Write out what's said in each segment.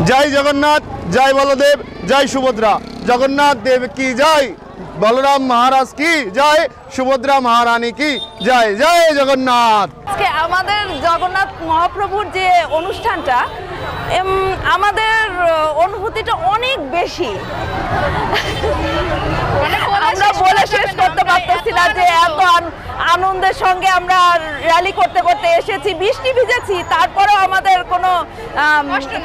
জয় জগন্নাথ, জয় বলদেব, জয় সুভদ্রা। জগন্নাথ দেব কি জয়, বলরাম মহারাজ কি জয়, সুভদ্রা মহারানী কি জয়। জয় জগন্নাথ। আজকে আমাদের জগন্নাথ মহাপ্রভুর যে অনুষ্ঠানটা, আমাদের অনুভূতিটা অনেক বেশি। আমরা বলে শেষ করতে পারতেছি না যে এত আনন্দের সঙ্গে আমরা র্যালি করতে করতে এসেছি, বৃষ্টি ভিজেছি, তারপরেও আমাদের কোনো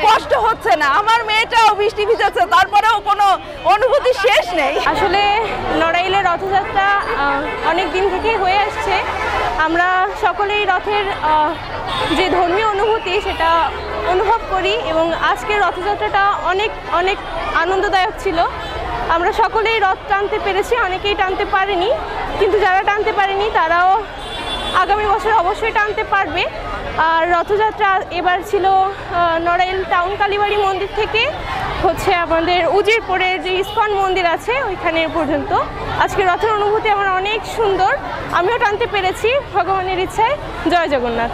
কষ্ট হচ্ছে না। আমার মেয়েটাও বৃষ্টি ভিজেছে, তারপরেও কোনো অনুভূতি শেষ নেই। আসলে নড়াইলের রথযাত্রা অনেক দিন থেকেই হয়ে আসছে। আমরা সকলেই রথের যে ধর্মীয় অনুভূতি সেটা অনুভব করি এবং আজকের রথযাত্রাটা অনেক অনেক আনন্দদায়ক ছিল। আমরা সকলেই রথ টানতে পেরেছি, অনেকেই টানতে পারেনি, কিন্তু যারা টানতে পারেনি তারাও আগামী বছর অবশ্যই টানতে পারবে। আর রথযাত্রা এবার ছিল নড়াইল টাউন কালীবাড়ি মন্দির থেকে হচ্ছে আমাদের উজিরপুরের যে ইস্কন মন্দির আছে ওইখানে পর্যন্ত। আজকে রথের অনুভূতি আমার অনেক সুন্দর, আমিও টানতে পেরেছি ভগবানের ইচ্ছায়। জয় জগন্নাথ।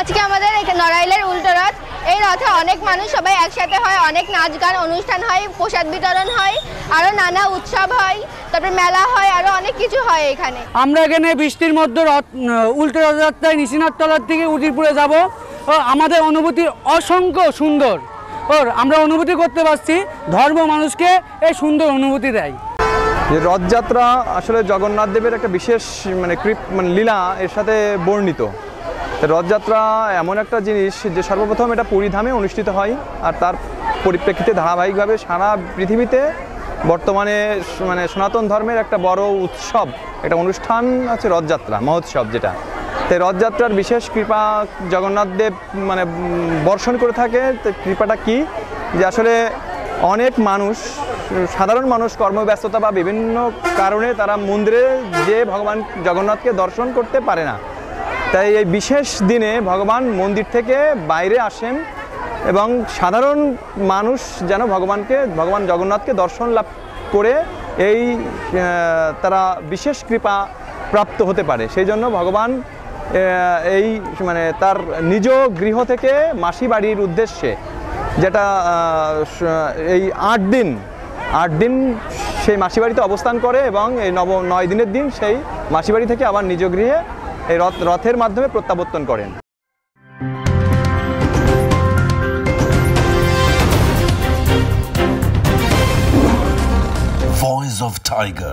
আজকে আমাদের এখানে নড়াইলের উল্টো রথ, এই রথে অনেক মানুষ সবাই একসাথে হয়, অনেক নাচ গান অনুষ্ঠান হয়, প্রসাদ বিতরণ হয়, আরও নানা উৎসব হয়, তারপরে মেলা হয়, আরও অনেক কিছু হয় এখানে। আমরা এখানে বৃষ্টির মধ্যে উল্টো রথযাত্রায় নিশিনাথতলার থেকে উজিরপুরে যাব। আমাদের অনুভূতি অসংখ্য সুন্দর, আমরা অনুভূতি করতে পারছি ধর্ম মানুষকে এই সুন্দর অনুভূতি দেয়। যে রথযাত্রা আসলে জগন্নাথ দেবের একটা বিশেষ লীলা এর সাথে বর্ণিত। রথযাত্রা এমন একটা জিনিস যে সর্বপ্রথম এটা পুরীধামে অনুষ্ঠিত হয়, আর তার পরিপ্রেক্ষিতে ধারাবাহিকভাবে সারা পৃথিবীতে বর্তমানে সনাতন ধর্মের একটা বড় উৎসব, একটা অনুষ্ঠান আছে রথযাত্রা মহোৎসব যেটা। তাই রথযাত্রার বিশেষ কৃপা জগন্নাথ দেব বর্ষণ করে থাকে। তো কৃপাটা কি, যে আসলে অনেক মানুষ, সাধারণ মানুষ কর্মব্যস্ততা বা বিভিন্ন কারণে তারা মন্দিরে যে ভগবান জগন্নাথকে দর্শন করতে পারে না। তাই এই বিশেষ দিনে ভগবান মন্দির থেকে বাইরে আসেন এবং সাধারণ মানুষ যেন ভগবান জগন্নাথকে দর্শন লাভ করে এই তারা বিশেষ কৃপা প্রাপ্ত হতে পারে। সেই জন্য ভগবান এই তার নিজ গৃহ থেকে মাসি বাড়ির উদ্দেশ্যে, যেটা এই 8 দিন সেই মাসি বাড়িতে অবস্থান করে এবং এই 9 দিনের দিন সেই মাসি বাড়ি থেকে আবার নিজ গৃহে এই রথের মাধ্যমে প্রত্যাবর্তন করেন। Voice of Tiger.